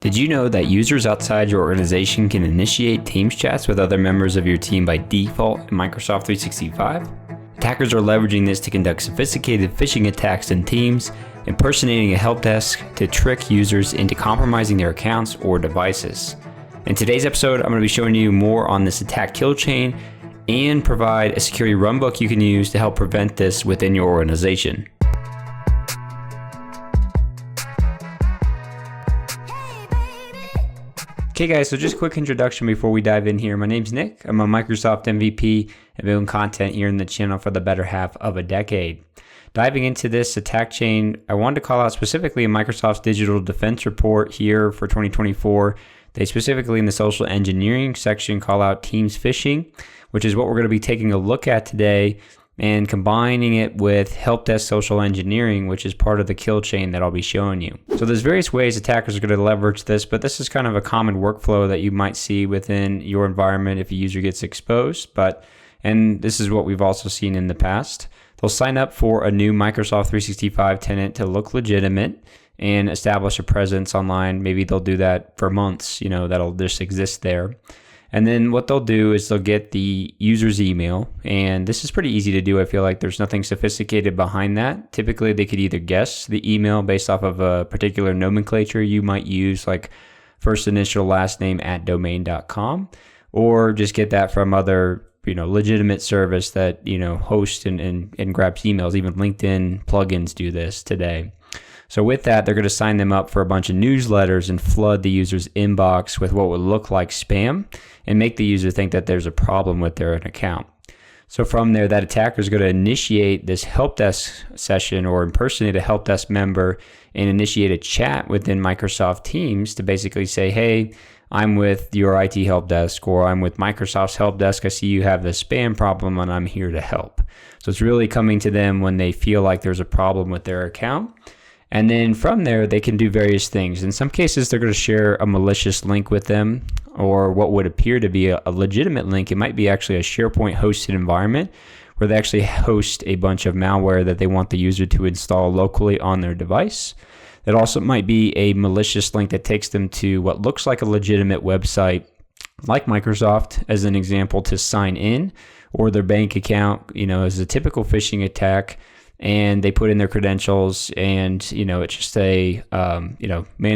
Did you know that users outside your organization can initiate Teams chats with other members of your team by default in Microsoft 365? Attackers are leveraging this to conduct sophisticated phishing attacks in Teams, impersonating a help desk to trick users into compromising their accounts or devices. In today's episode, I'm going to be showing you more on this attack kill chain and provide a security runbook you can use to help prevent this within your organization. Okay guys, so just a quick introduction before we dive in here. My name's Nick. I'm a Microsoft MVP and building content here in the channel for the better half of a decade. Diving into this attack chain, I wanted to call out specifically Microsoft's Digital Defense Report here for 2024. They specifically in the social engineering section call out Teams phishing, which is what we're going to be taking a look at today, and combining it with help desk social engineering, which is part of the kill chain that I'll be showing you. So there's various ways attackers are going to leverage this, but this is kind of a common workflow that you might see within your environment if a user gets exposed. And this is what we've also seen in the past. They'll sign up for a new Microsoft 365 tenant to look legitimate and establish a presence online. Maybe they'll do that for months, that'll just exist there. And then what they'll do is they'll get the user's email, and this is pretty easy to do. I feel like there's nothing sophisticated behind that. Typically, they could either guess the email based off of a particular nomenclature you might use, like first initial last name @domain.com, or just get that from other legitimate service that hosts and grabs emails. Even LinkedIn plugins do this today. So with that, they're going to sign them up for a bunch of newsletters and flood the user's inbox with what would look like spam and make the user think that there's a problem with their account. So from there, that attacker is going to initiate this help desk session or impersonate a help desk member and initiate a chat within Microsoft Teams to basically say, hey, I'm with your IT help desk, or I'm with Microsoft's help desk. I see you have the spam problem and I'm here to help. So it's really coming to them when they feel like there's a problem with their account. And then from there, they can do various things. In some cases, they're going to share a malicious link with them, or what would appear to be a legitimate link. It might be actually a SharePoint hosted environment where they actually host a bunch of malware that they want the user to install locally on their device. It also might be a malicious link that takes them to what looks like a legitimate website, like Microsoft, as an example, to sign in, or their bank account, as a typical phishing attack. And they put in their credentials, and it's just a man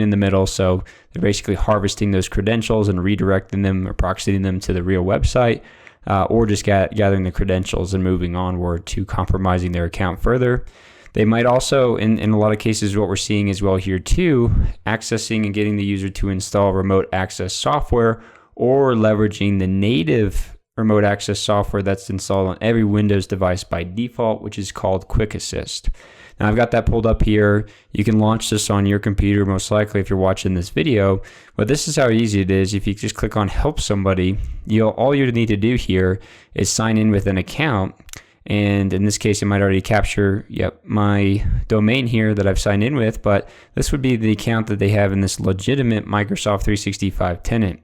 in the middle. So they're basically harvesting those credentials and redirecting them or proxying them to the real website, or just gathering the credentials and moving onward to compromising their account further. They might also, in a lot of cases, what we're seeing as well here too, accessing and getting the user to install remote access software, or leveraging the native remote access software that's installed on every Windows device by default, which is called Quick Assist. Now I've got that pulled up here. You can launch this on your computer most likely if you're watching this video, but this is how easy it is. If you just click on help somebody, all you need to do here is sign in with an account. And in this case, it might already capture my domain here that I've signed in with, but this would be the account that they have in this legitimate Microsoft 365 tenant.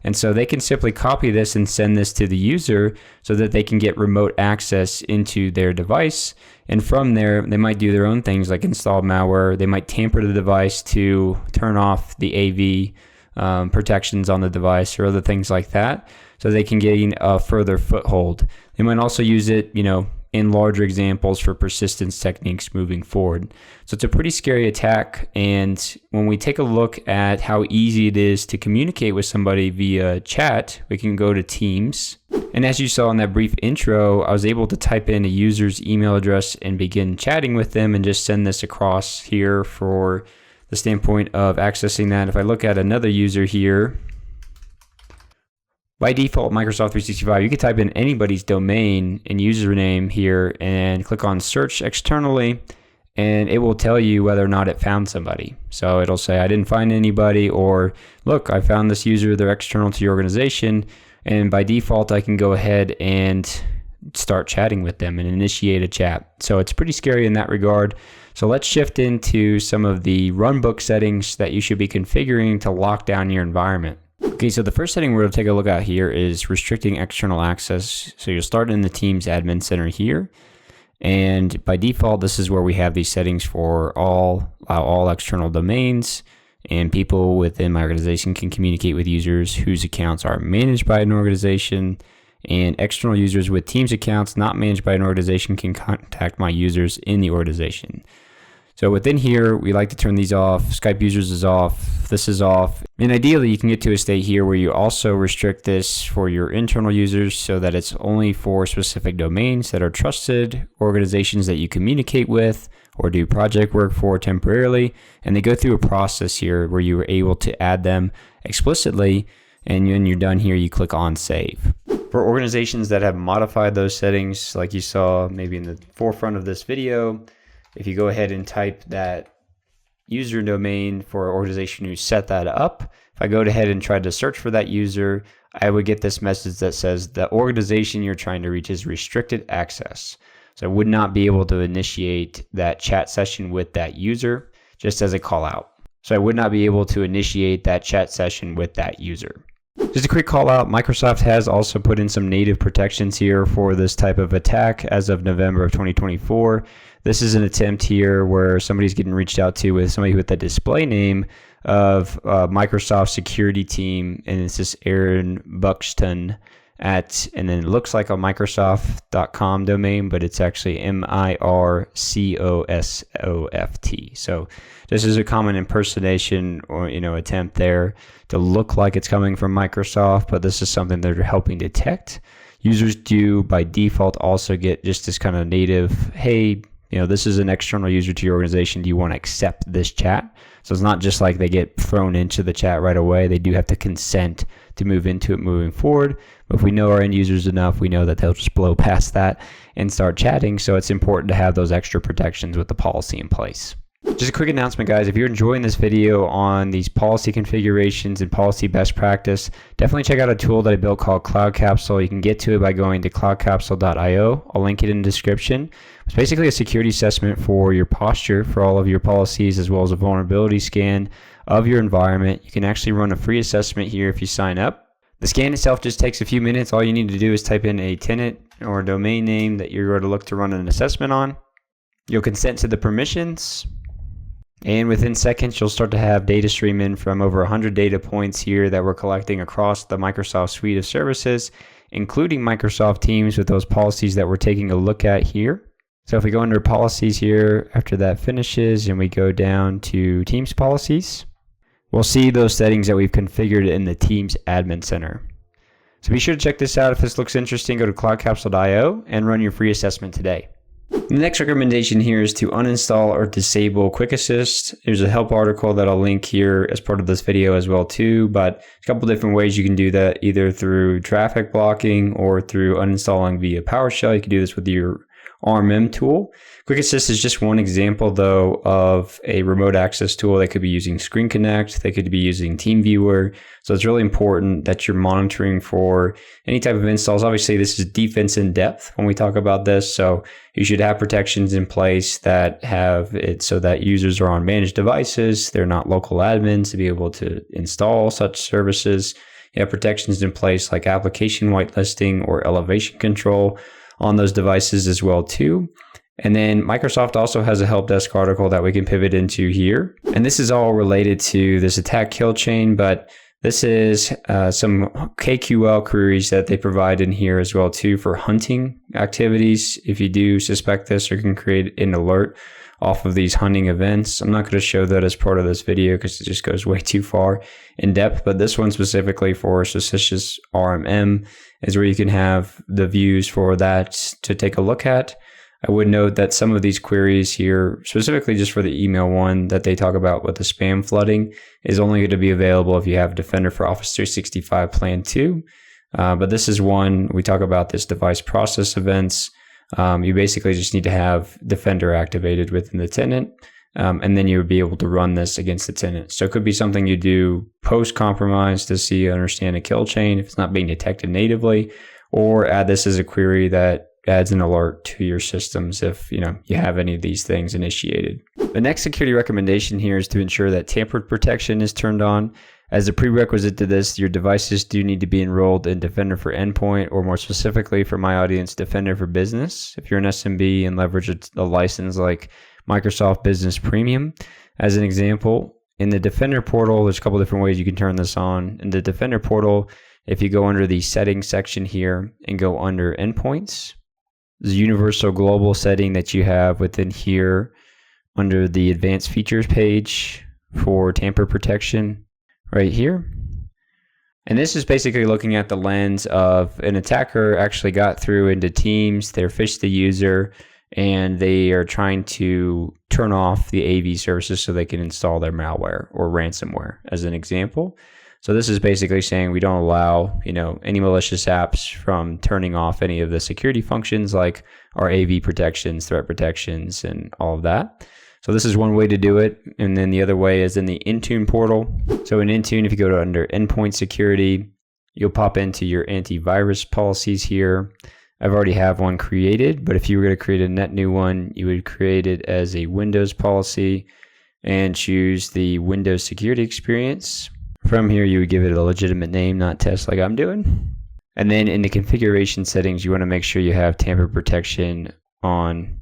And so they can simply copy this and send this to the user so that they can get remote access into their device. And from there, they might do their own things like install malware. They might tamper the device to turn off the AV protections on the device or other things like that, so they can gain a further foothold. They might also use it, in larger examples for persistence techniques moving forward. So it's a pretty scary attack. And when we take a look at how easy it is to communicate with somebody via chat, we can go to Teams. And as you saw in that brief intro, I was able to type in a user's email address and begin chatting with them and just send this across here for the standpoint of accessing that. If I look at another user here, by default, Microsoft 365, you can type in anybody's domain and username here and click on search externally, and it will tell you whether or not it found somebody. So it'll say, I didn't find anybody, or look, I found this user, they're external to your organization. And by default, I can go ahead and start chatting with them and initiate a chat. So it's pretty scary in that regard. So let's shift into some of the runbook settings that you should be configuring to lock down your environment. Okay, so the first setting we're going to take a look at here is restricting external access. So you'll start in the Teams admin center here. And by default, this is where we have these settings for allow all external domains and people within my organization can communicate with users whose accounts are managed by an organization, and external users with Teams accounts not managed by an organization can contact my users in the organization. So within here, we like to turn these off. Skype users is off. This is off. And ideally, you can get to a state here where you also restrict this for your internal users so that it's only for specific domains that are trusted organizations that you communicate with or do project work for temporarily. And they go through a process here where you are able to add them explicitly. And when you're done here, you click on Save. For organizations that have modified those settings, like you saw maybe in the forefront of this video, if you go ahead and type that user domain for an organization who set that up, if I go ahead and try to search for that user, I would get this message that says the organization you're trying to reach is restricted access. So I would not be able to initiate that chat session with that user, just as a call out. So I would not be able to initiate that chat session with that user. Just a quick call out, Microsoft has also put in some native protections here for this type of attack as of November of 2024. This is an attempt here where somebody's getting reached out to with somebody with the display name of Microsoft security team, and it's this Aaron Buxton and then it looks like a Microsoft.com domain, but it's actually MIRCOSOFT. So this is a common impersonation or attempt there to look like it's coming from Microsoft, but this is something they're helping detect. Users do by default also get just this kind of native, hey, this is an external user to your organization. Do you want to accept this chat? So it's not just like they get thrown into the chat right away. They do have to consent to move into it moving forward. But if we know our end users enough, we know that they'll just blow past that and start chatting. So it's important to have those extra protections with the policy in place. Just a quick announcement, guys. If you're enjoying this video on these policy configurations and policy best practice, definitely check out a tool that I built called CloudCapsule. You can get to it by going to cloudcapsule.io. I'll link it in the description. It's basically a security assessment for your posture for all of your policies, as well as a vulnerability scan of your environment. You can actually run a free assessment here if you sign up. The scan itself just takes a few minutes. All you need to do is type in a tenant or a domain name that you're going to look to run an assessment on. You'll consent to the permissions. And within seconds, you'll start to have data stream in from over 100 data points here that we're collecting across the Microsoft suite of services, including Microsoft Teams with those policies that we're taking a look at here. So if we go under policies here, after that finishes and we go down to Teams policies, we'll see those settings that we've configured in the Teams admin center. So be sure to check this out. If this looks interesting, go to cloudcapsule.io and run your free assessment today. The next recommendation here is to uninstall or disable Quick Assist. There's a help article that I'll link here as part of this video as well too, but a couple different ways you can do that, either through traffic blocking or through uninstalling via PowerShell. You can do this with your RMM tool. Quick Assist is just one example though of a remote access tool. They could be using Screen Connect, they could be using TeamViewer. So it's really important that you're monitoring for any type of installs. Obviously this is defense in depth when we talk about this. So you should have protections in place that have it so that users are on managed devices. They're not local admins to be able to install such services. You have protections in place like application whitelisting or elevation control on those devices as well too. And then Microsoft also has a help desk article that we can pivot into here. And this is all related to this attack kill chain, but this is some KQL queries that they provide in here as well too for hunting activities. If you do suspect this, or can create an alert off of these hunting events. I'm not going to show that as part of this video because it just goes way too far in depth, but this one specifically for suspicious RMM is where you can have the views for that to take a look at. I would note that some of these queries here, specifically just for the email one that they talk about with the spam flooding, is only going to be available if you have Defender for Office 365 Plan 2. But this is one, we talk about this device process events. You basically just need to have Defender activated within the tenant, and then you would be able to run this against the tenant. So it could be something you do post-compromise to see, understand a kill chain if it's not being detected natively, or add this as a query that adds an alert to your systems if you have any of these things initiated. The next security recommendation here is to ensure that Tamper Protection is turned on. As a prerequisite to this, your devices do need to be enrolled in Defender for Endpoint, or more specifically for my audience, Defender for Business. If you're an SMB and leverage a license like Microsoft Business Premium, as an example, In the Defender portal, there's a couple different ways you can turn this on. In the Defender portal, if you go under the settings section here and go under endpoints, there's a universal global setting that you have within here under the advanced features page for tamper protection right here. And this is basically looking at the lens of an attacker actually got through into Teams, they're phished the user, and they are trying to turn off the AV services so they can install their malware or ransomware as an example. So this is basically saying we don't allow, any malicious apps from turning off any of the security functions like our AV protections, threat protections, and all of that. So this is one way to do it. And then the other way is in the Intune portal. So in Intune, if you go to under endpoint security, you'll pop into your antivirus policies here. I've already have one created, but if you were going to create a net new one, you would create it as a Windows policy and choose the Windows security experience. From here, you would give it a legitimate name, not test like I'm doing. And then in the configuration settings, you want to make sure you have tamper protection on.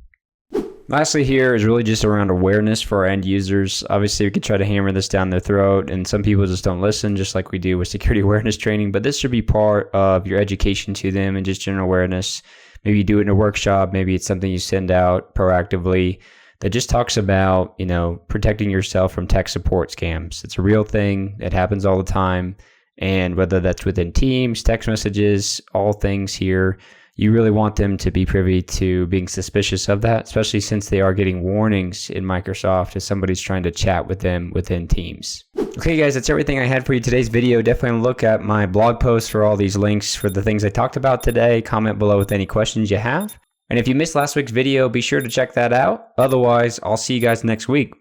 Lastly here is really just around awareness for our end users. Obviously, we could try to hammer this down their throat, and some people just don't listen, just like we do with security awareness training. But this should be part of your education to them and just general awareness. Maybe you do it in a workshop. Maybe it's something you send out proactively that just talks about, protecting yourself from tech support scams. It's a real thing. It happens all the time. And whether that's within Teams, text messages, all things here, you really want them to be privy to being suspicious of that, especially since they are getting warnings in Microsoft if somebody's trying to chat with them within Teams. Okay guys, that's everything I had for you today's video. Definitely look at my blog post for all these links for the things I talked about today. Comment below with any questions you have. And if you missed last week's video, be sure to check that out. Otherwise, I'll see you guys next week.